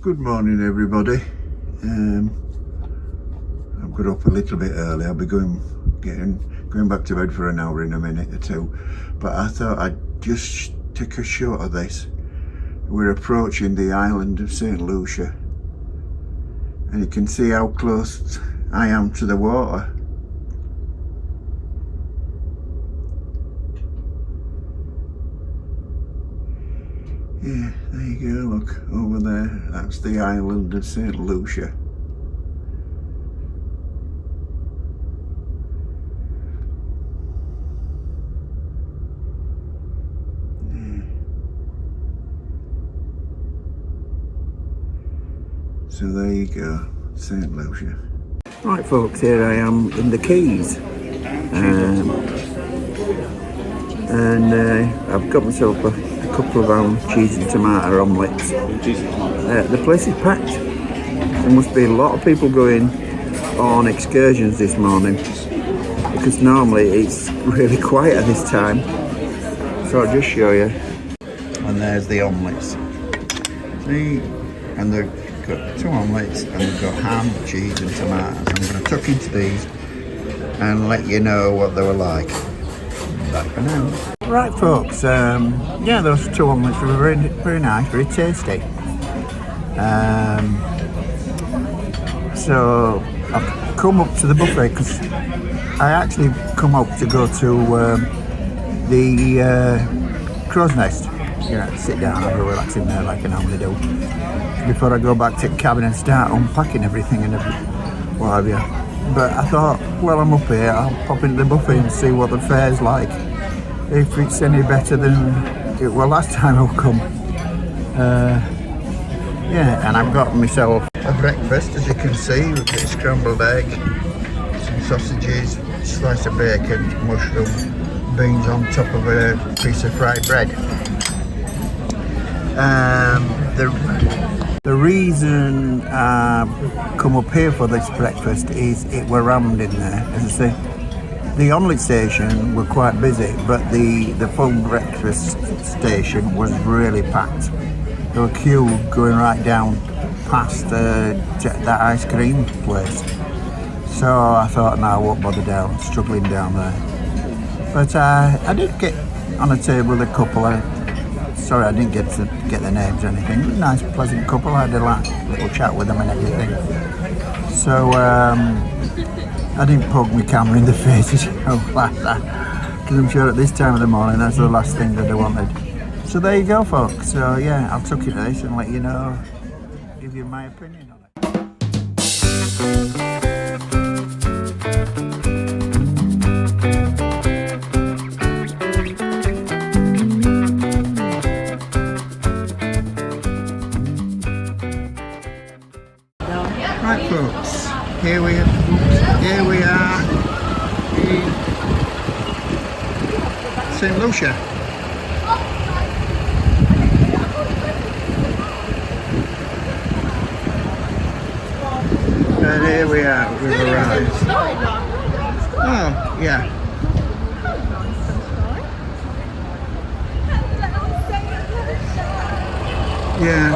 Good morning, everybody. I've got up a little bit early. I'll be going back to bed for an hour in a minute or two, but I thought I'd just take a shot of this. We're approaching the island of St Lucia, and you can see how close I am to the water. Yeah, there you go, look, over there, that's the island of St Lucia. Yeah. So there you go, St Lucia. Right folks, here I am in the Keys. And I've got myself a couple of cheese and tomato omelettes. The place is packed. There must be a lot of people going on excursions this morning, because normally it's really quiet at this time. So I'll just show you. And there's the omelettes. See? And they've got two omelettes, and they've got ham, cheese and tomatoes. I'm going to tuck into these and let you know what they were like. Bye for now. Right folks, yeah, those two omelettes were very nice, very tasty. So I've come up to the buffet because I actually come up to go to the Crow's Nest. You know, sit down, have a relax in there like I normally do, before I go back to the cabin and start unpacking everything and what have you. But I thought, well, I'm up here, I'll pop into the buffet and see what the fare's like. If it's any better than it was last time I've come. Yeah, and I've got myself a breakfast, as you can see, with a scrambled egg, some sausages, slice of bacon, mushroom, beans on top of a piece of fried bread. The reason I've come up here for this breakfast is it were rammed in there. As I say, the omelette station were quite busy, but the full breakfast station was really packed. There were queue going right down past that ice cream place. So I thought, no, I won't bother struggling down there. But I did get on a table with a couple. Sorry, I didn't get the names or anything. It was a nice, pleasant couple. I had a little chat with them and everything. So I didn't poke my camera in the face like that, because I'm sure at this time of the morning that's the last thing that I wanted. So there you go folks. So yeah, I'll tuck into this and let you know, give you my opinion on it. Right folks, here we are in St Lucia. And here we are, we've arrived. Oh, yeah. Yeah,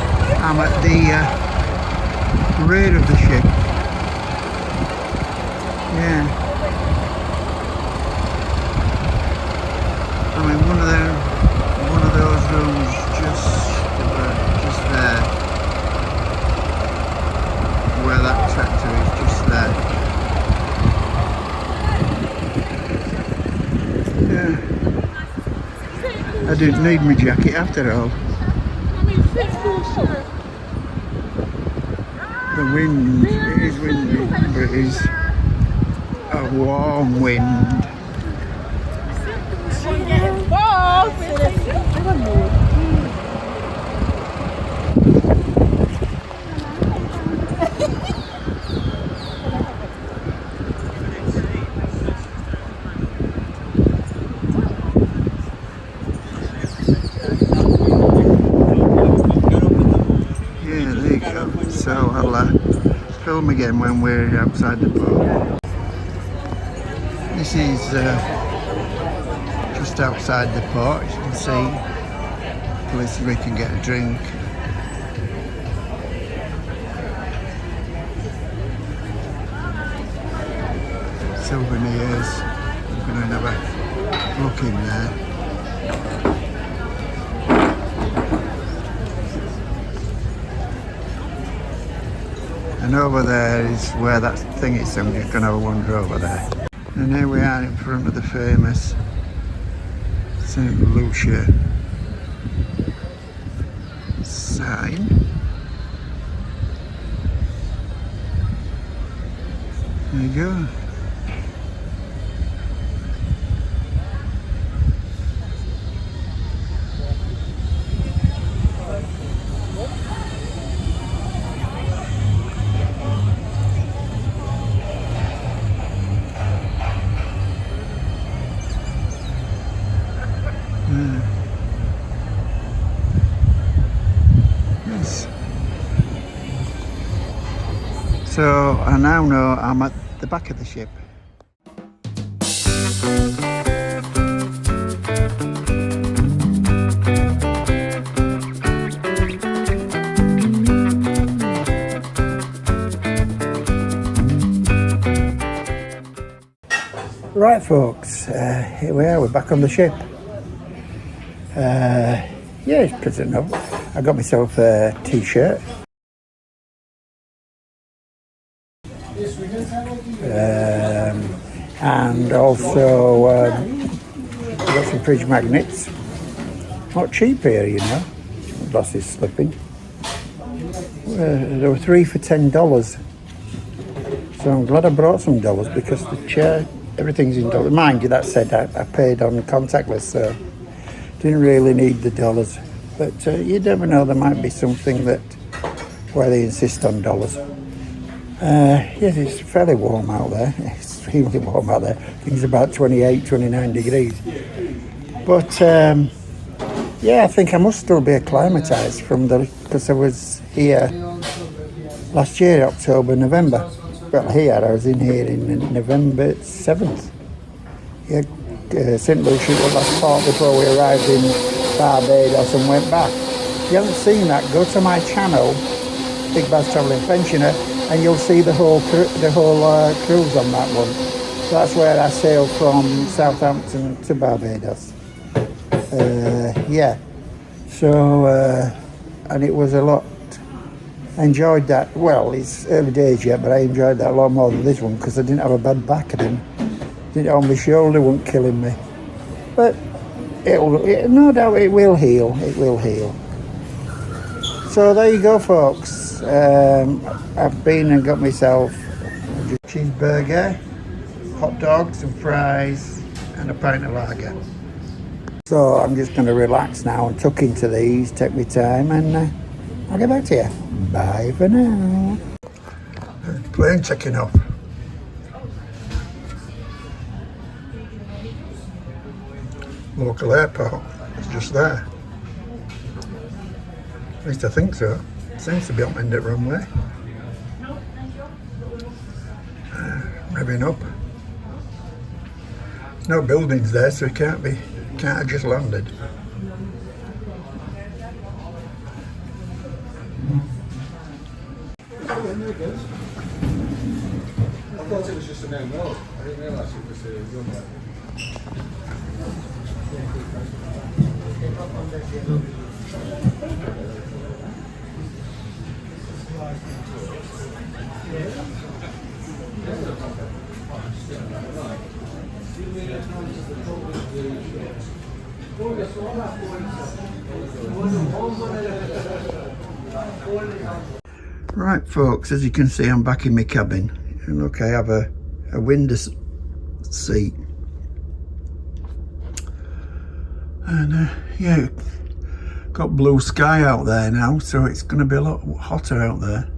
I'm at the rear of the ship. Yeah. I mean, one of those rooms just there, where that tractor is, just there. Yeah. I didn't need my jacket after all. The wind, it is windy, but it is a warm wind. So I'll film again when we're outside the port. This is just outside the port, as you can see. Places we can get a drink. souvenirs. I'm going to have a look in there. And over there is where that thing is, so I'm just going to have a wander over there. And here we are in front of the famous St Lucia sign. There you go. Yes. So I now know I'm at the back of the ship. Right folks, here we are, we're back on the ship. Yeah, it's pretty enough. I got myself a t-shirt. And also got some fridge magnets. Not cheap here, you know. Glass is slipping. There were 3 for $10. So I'm glad I brought some dollars because the chair, everything's in dollars. Mind you, that said I paid on contactless, so didn't really need the dollars. But you never know, there might be something that where they insist on dollars. Yes, it's fairly warm out there. It's extremely warm out there. I think it's about 28, 29 degrees. But yeah, I think I must still be acclimatised because I was here last year, October, November. Well, I was in here in November 7th. Yeah, St Lucia was last part before we arrived in Barbados and went back. If you haven't seen that, go to my channel, Big Bass Travelling Pensioner, and you'll see the whole cruise on that one. So that's where I sailed from Southampton to Barbados. Yeah, so and it was a lot. I enjoyed that. Well, it's early days yet, but I enjoyed that a lot more than this one because I didn't have a bad back. I didn't on my shoulder, wasn't killing me. But no doubt it will heal. It will heal. So there you go, folks. I've been and got myself a cheeseburger, hot dogs and fries and a pint of lager. So I'm just going to relax now and tuck into these, take my time, and I'll get back to you. Bye for now. Plane taking off. Local airport, it's just there. At least I think so. It seems to be opened it wrong way. Maybe up. No buildings there, so it can't have just landed. I thought it was just a known road. I didn't realise it was a young one. Right folks, as you can see I'm back in my cabin. And look, I have a window seat. And yeah, got blue sky out there now, so it's going to be a lot hotter out there.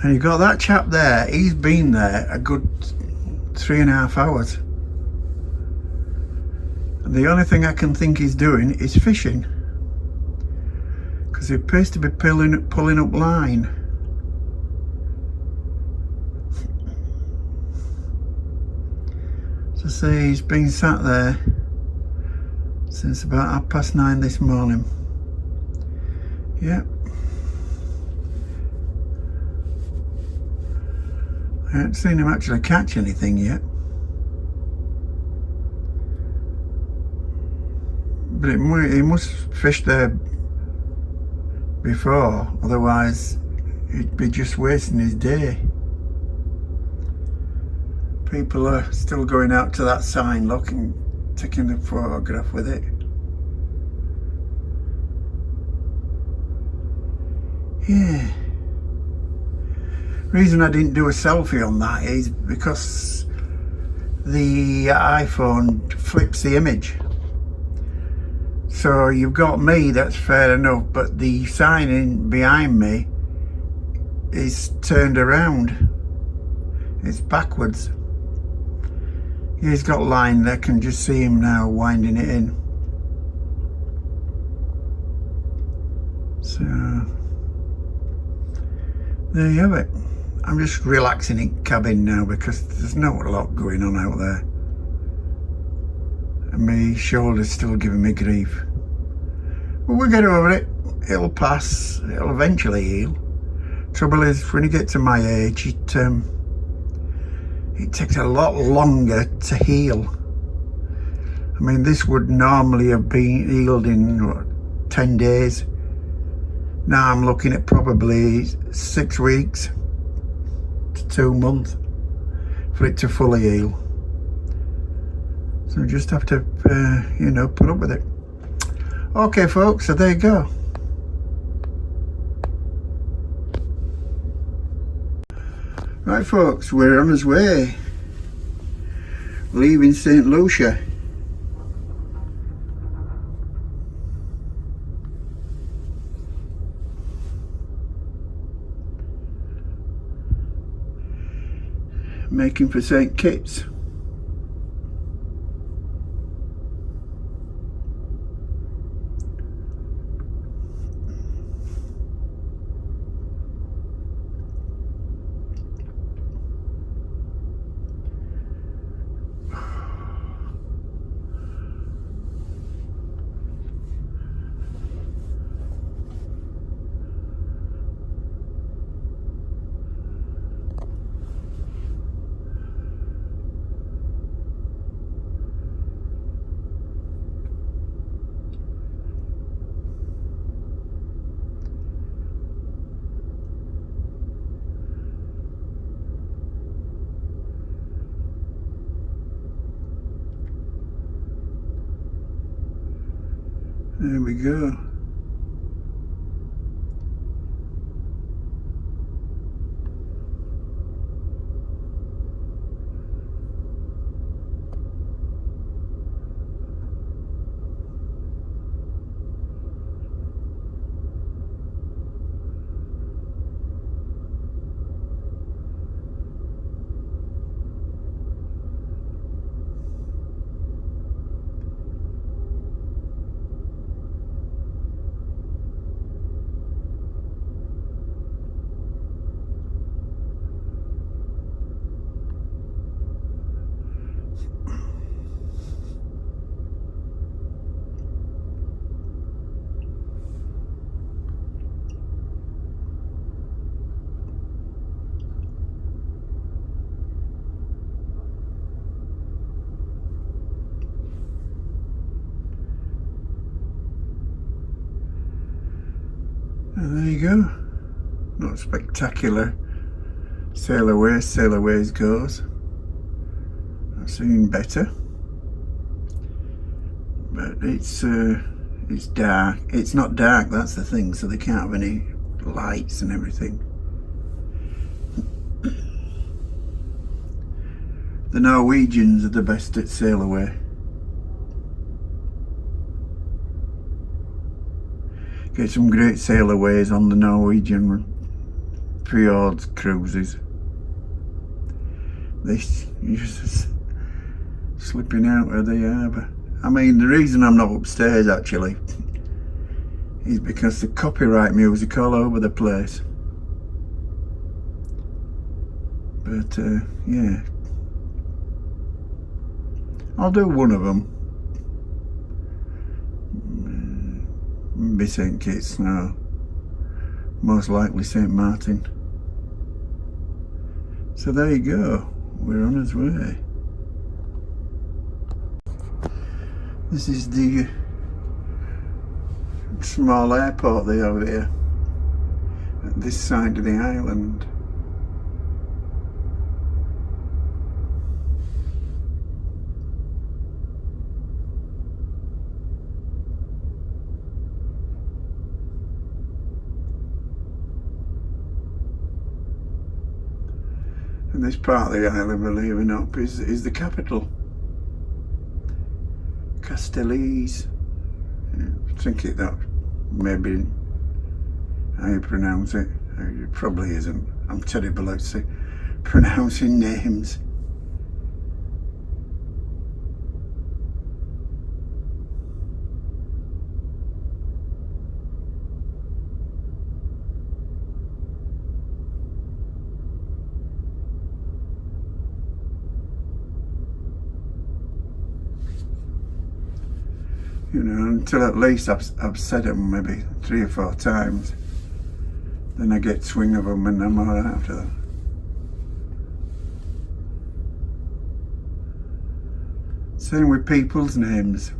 And you got that chap there, he's been there a good 3.5 hours. And the only thing I can think he's doing is fishing. Because he appears to be pulling up line. So say he's been sat there since about 9:30 this morning. Yep. I haven't seen him actually catch anything yet. But he must fish there before, otherwise he'd be just wasting his day. People are still going out to that sign, looking, taking a photograph with it. Yeah. Reason I didn't do a selfie on that is because the iPhone flips the image. So you've got me, that's fair enough, but the sign in behind me is turned around. It's backwards. He's got line there, can just see him now winding it in. So there you have it. I'm just relaxing in cabin now because there's not a lot going on out there. And my shoulder's still giving me grief. But we'll get over it. It'll pass. It'll eventually heal. Trouble is, when you get to my age, it takes a lot longer to heal. I mean, this would normally have been healed in, what, 10 days. Now I'm looking at probably 6 weeks to 2 months for it to fully heal. So we just have to, put up with it. Okay, folks, so there you go. Right, folks, we're on our way. Leaving St Lucia. Making for St Kitts. There we go. And there you go. Not spectacular. Sail Aways goes. I've seen better. But it's dark. It's not dark, that's the thing, so they can't have any lights and everything. The Norwegians are the best at sail away. Get some great sailaways on the Norwegian fjords cruises. You're just slipping out of the harbour. I mean, the reason I'm not upstairs actually is because the copyright music all over the place. But yeah, I'll do one of them. Maybe St Kitts, no. Most likely St Martin. So there you go, we're on our way. This is the small airport they have here at this side of the island. And this part of the island we're leaving up is the capital, Castells. I think that maybe how you pronounce it. It probably isn't. I'm terrible at pronouncing names. You know, until at least I've said them maybe 3 or 4 times. Then I get swing of them and I'm alright after that. Same with people's names.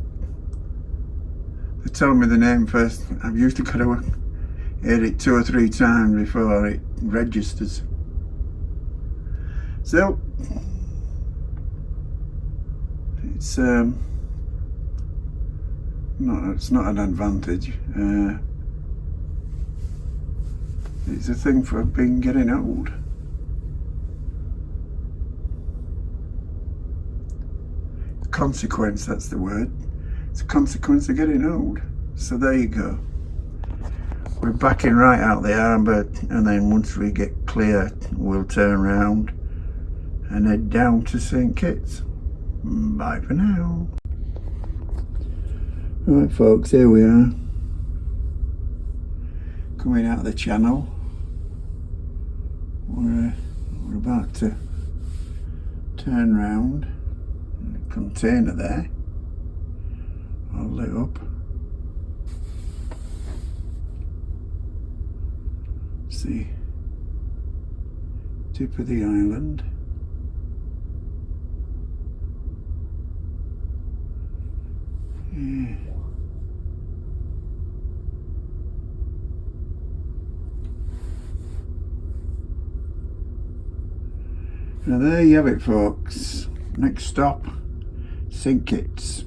They tell me the name first. I've usually got to hear it 2 or 3 times before it registers. So it's not an advantage. It's a thing for getting old. Consequence, that's the word. It's a consequence of getting old. So there you go. We're backing right out the harbour, and then once we get clear, we'll turn around and head down to St Kitts. Bye for now. Right folks, here we are, coming out of the channel. We're about to turn round. Container there, all lit up. See, tip of the island. Yeah. Now there you have it folks. Next stop, St Kitts.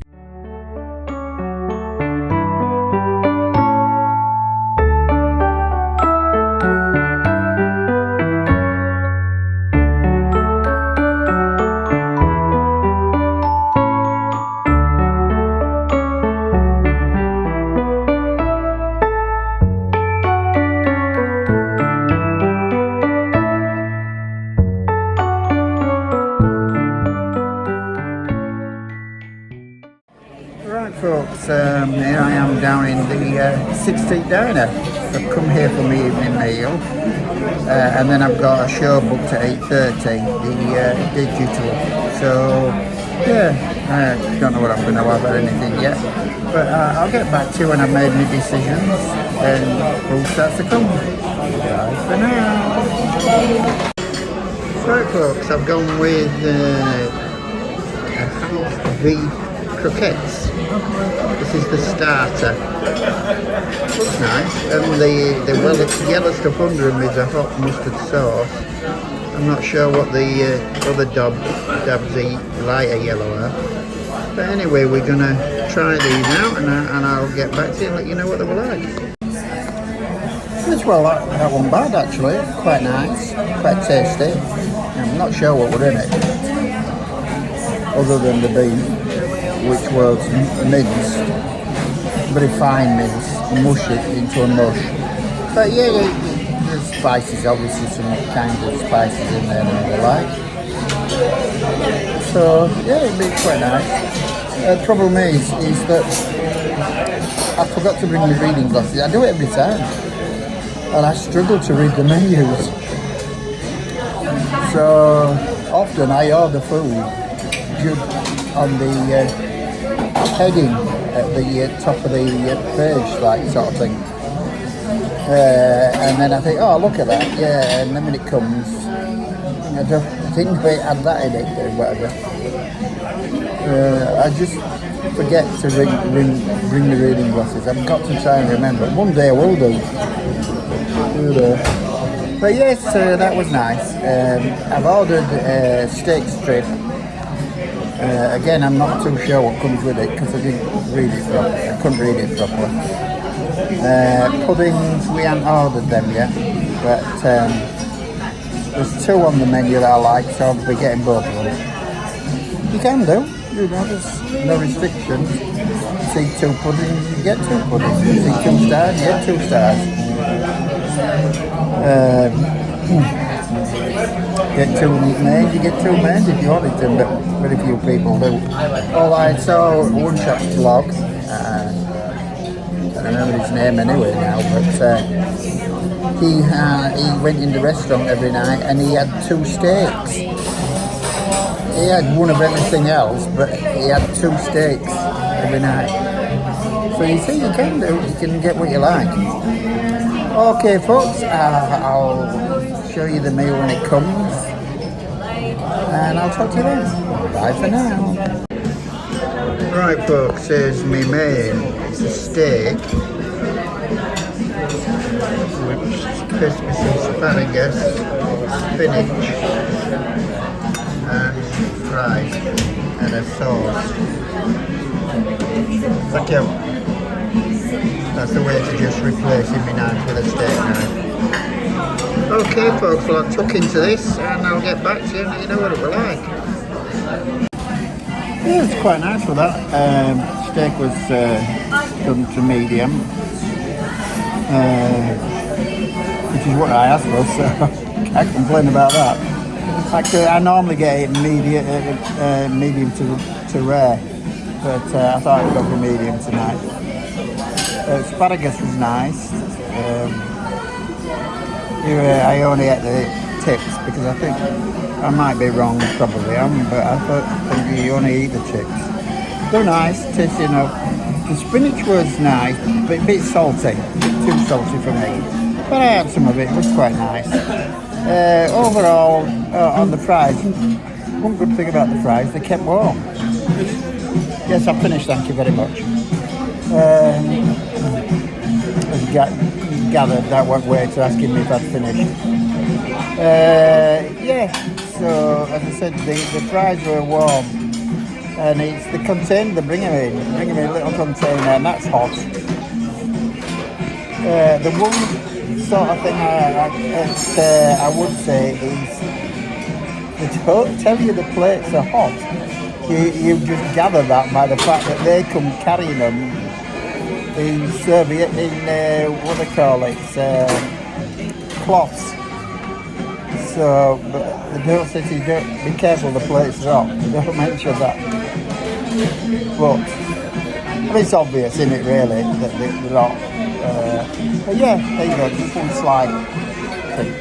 Right folks, here I am down in the 6 Street Diner. I've come here for my evening meal, and then I've got a show booked at 8:30, the digital. So yeah, I don't know what I'm going to have or anything yet, but I'll get back to you when I've made my decisions and all starts to come. Bye for now. Right folks, I've gone with a half beef croquettes. This is the starter. Looks nice, and the yellow stuff under them is a hot mustard sauce. I'm not sure what the other dabs eat, lighter yellow are. But anyway, we're gonna try these out, and I'll get back to you and let you know what they were like. Well, that one bad actually. Quite nice, quite tasty. I'm not sure what were in it, other than the beef, which was minced, very fine mince, mush it into a mush. But yeah, there's spices, obviously some kinds of spices in there that I like. So yeah, it'd be quite nice. The problem is that I forgot to bring my reading glasses. I do it every time, and I struggle to read the menus. So often I order food on the heading at the top of the page, like sort of thing, and then I think, oh look at that, yeah, and then when it comes, I didn't know it had that in it or whatever. I just forget to bring the reading glasses. I've got to try and remember. One day I will do. But yes, that was nice. I've ordered steak strip. Again, I'm not too sure what comes with it because I didn't read it properly. I couldn't read it properly. Puddings, we haven't ordered them yet, but there's 2 on the menu that I like, so I'll be getting both of them. You can do, there's no restrictions. See 2 puddings, you get 2 puddings. See 2 stars, you get 2 stars. Get 2 mains, you get 2 mains if you wanted to, but very few people do. Oh, I saw one chap's vlog. I don't remember his name anyway now, but he went in the restaurant every night and he had 2 steaks. He had one of everything else, but he had 2 steaks every night. So you see, you can do, you can get what you like. Okay, folks, I'll show you the meal when it comes, and I'll talk to you then. Bye for now. Right, folks, here's my main. It's a steak, which is crispy asparagus, spinach, and fries, and a sauce. Thank you. That's the way to just replacing my knife with a steak knife. Okay, folks, well, I'll tuck into this, and I'll get back to you and let you know what it was like. Yeah, it's quite nice for that. Steak was done to medium, which is what I asked for, so can't complain about that. Actually, I normally get it medium to rare, but I thought I'd go for medium tonight. Asparagus was nice. I only ate the tips because I think I might be wrong, probably am, but I think you only eat the chips. They're nice, tasty enough. The spinach was nice, but a bit salty, too salty for me. But I had some of it, it was quite nice. Overall, on the fries, one good thing about the fries, they kept warm. Yes, I'm finished, thank you very much. As you gathered, that went waiter asking me if I'd finished. Yeah, so as I said, the fries were warm, and it's the container they bring them in. They bring them in a little container, and that's hot. The one sort of thing I would say is they don't tell you the plates are hot. You just gather that by the fact that they come carrying them in Serbia, what they call it, cloths. So, but they don't say to you, don't be careful, the plates are hot. They don't mention that. But I mean, it's obvious, isn't it, really, that they're not. But yeah, there you go, just one slight thing.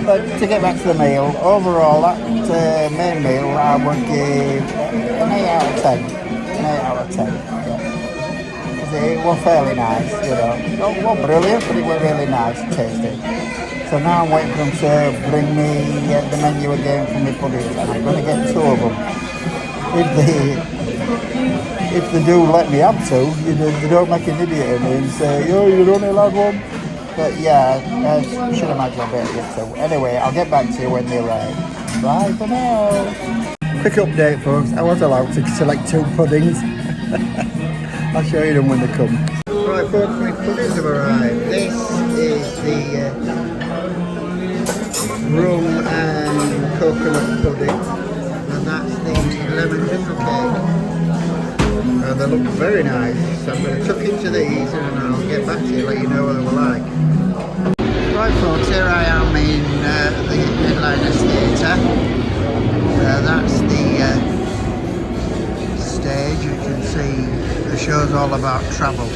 But to get back to the meal, overall, that main meal, I would give an 8 out of 10. An 8 out of 10, yeah. It was fairly nice, Not brilliant, but it was really nice, tasty. So now I'm waiting for them to bring me the menu again for my puddings, and I'm going to get 2 of them. If they do let me have 2, they don't make an idiot of me and say, oh, you're only allowed 1. But yeah, I should imagine I'll better get 2. Anyway, I'll get back to you when they arrive. Bye for now. Quick update, folks. I was allowed to select 2 puddings. I'll show you them when they come. Right, folks, my puddings have arrived. This is the rum and coconut pudding, and that's the lemon drizzle cake. And they look very nice. So I'm going to tuck into these and I'll get back to you, let you know what they were like. Right, folks, here I am in the Headliners Theatre. That's the stage. You can see the show's all about travel,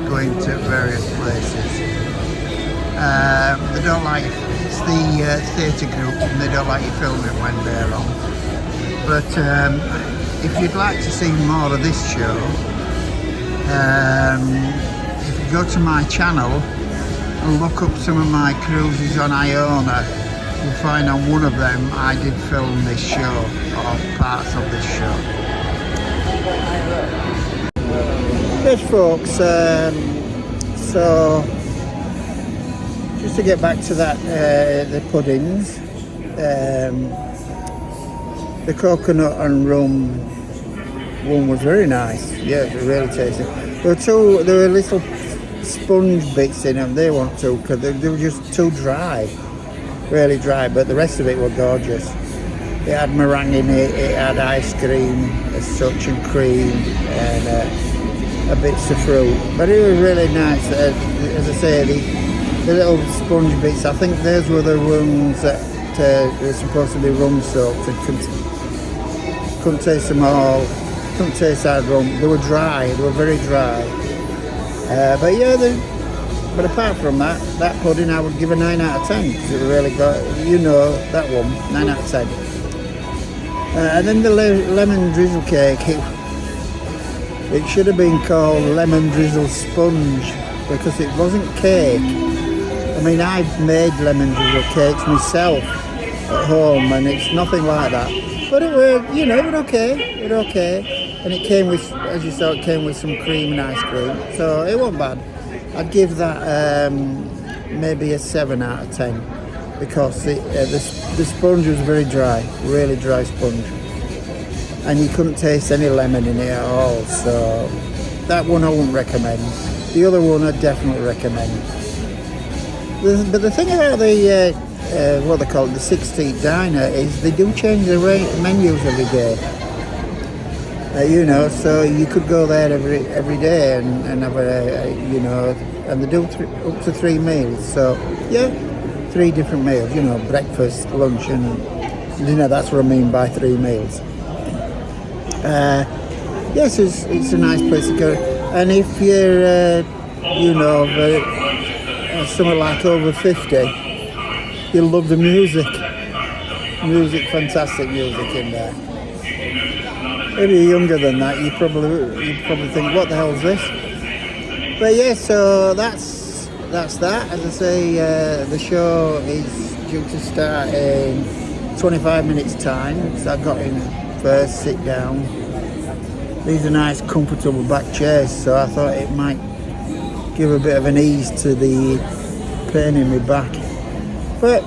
going to various places. They don't like, it's the theatre group, and they don't like you filming when they're on. But if you'd like to see more of this show, if you go to my channel and look up some of my cruises on Iona, you'll find on one of them I did film this show, or parts of this show. Yes folks, so just to get back to that, the puddings, the coconut and rum one was very nice. Yeah, it was really tasty. There were little sponge bits in them, they weren't too, because they were just too dry, really dry, but the rest of it were gorgeous. It had meringue in it, it had ice cream as such and cream and bits of fruit, but it was really nice. As I say, the little sponge bits, I think those were the ones that were supposed to be rum soaked. I couldn't taste them all, couldn't taste that rum. They were dry, they were very dry. But yeah, but apart from that pudding I would give a 9 out of 10, because it really got, you know, that one, 9 out of 10. And then the lemon drizzle cake, it should have been called lemon drizzle sponge, because it wasn't cake. I mean, I've made lemon drizzle cakes myself at home, and it's nothing like that. But it were, you know, it were okay. And it came with, as you saw, it came with some cream and ice cream, so it wasn't bad. I'd give that maybe a 7 out of 10, because the sponge was very dry, really dry sponge, and you couldn't taste any lemon in it at all. So that one I wouldn't recommend. The other one I definitely recommend. But the thing about the what they call it, the 6-seat diner, is they do change the menus every day. You know, so you could go there every day and have you know, and they do up to 3 meals. So yeah, 3 different meals. You know, breakfast, lunch, and dinner. That's what I mean by 3 meals. Yes, it's a nice place to go. And if you're, you know, someone like over 50, you'll love the music. Fantastic music in there. Maybe you're younger than that, you probably think, what the hell is this? But yeah, so that's that. As I say, the show is due to start in 25 minutes time. So I got in first, sit down. These are nice, comfortable back chairs, so I thought it might give a bit of an ease to the pain in my back. But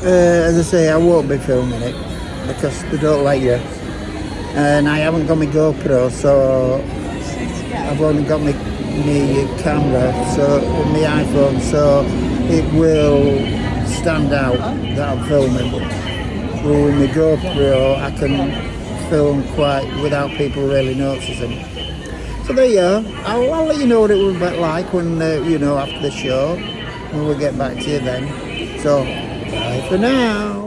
as I say, I won't be filming it because they don't let you. And I haven't got my GoPro, so I've only got my camera, so my iPhone, so it will stand out that I'm filming. But with my GoPro, I can film quite without people really noticing. So there you are. I'll let you know what it was like when you know, after the show, when we get back to you then. So bye for now.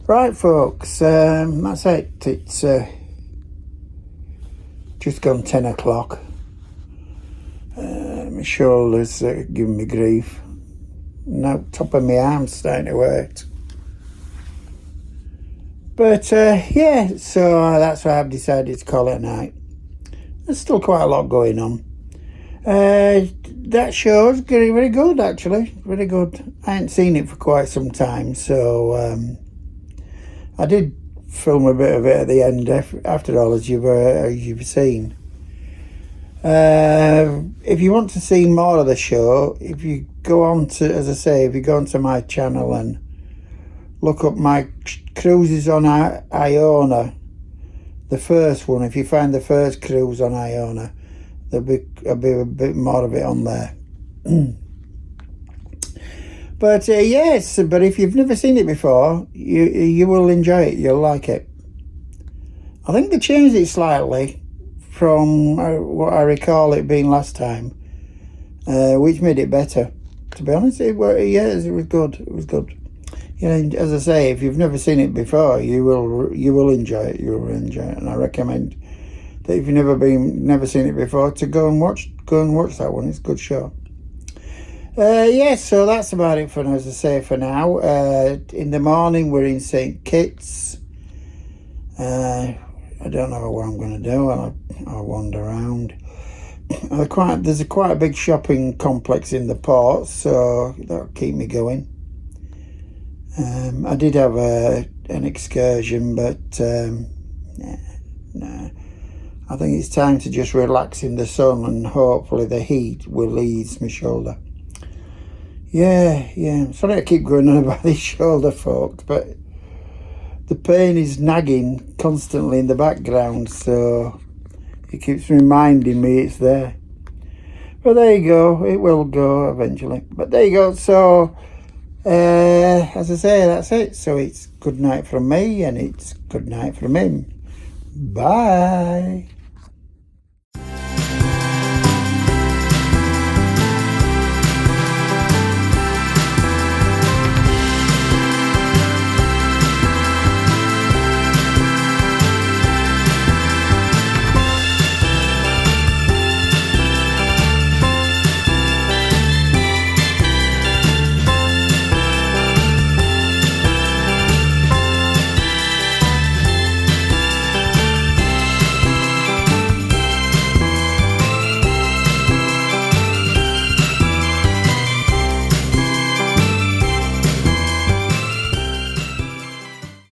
Right folks, that's it. It's just gone 10 o'clock. My shoulder's giving me grief. Now top of my arm's starting to hurt. But yeah, so that's why I've decided to call it a night. There's still quite a lot going on. That show's very good actually, very good. I hadn't seen it for quite some time, so I did film a bit of it at the end, after all, as you've seen. If you want to see more of the show, if you go on to, as I say, if you go onto my channel and look up my cruises on Iona. The first one, if you find the first cruise on Iona, there'll be a bit more of it on there. But yes, but if you've never seen it before, you will enjoy it. You'll like it. I think they changed it slightly from what I recall it being last time, which made it better. To be honest, it was good. It was good. You know, as I say, if you've never seen it before, you will enjoy it. You will enjoy it, and I recommend that if you've never seen it before, to go and watch that one. It's a good show. Yes, so that's about it for, as I say, for now. In the morning, we're in St Kitts. I don't know what I'm going to do. I'll wander around. There's quite a big shopping complex in the port, so that'll keep me going. I did have an excursion, but nah. I think it's time to just relax in the sun, and hopefully the heat will ease my shoulder. Yeah. Sorry I keep going on about this shoulder, folks, but the pain is nagging constantly in the background, so it keeps reminding me it's there. But there you go. It will go eventually. But there you go. So, as I say, that's it. So it's good night from me, and it's good night from him. Bye.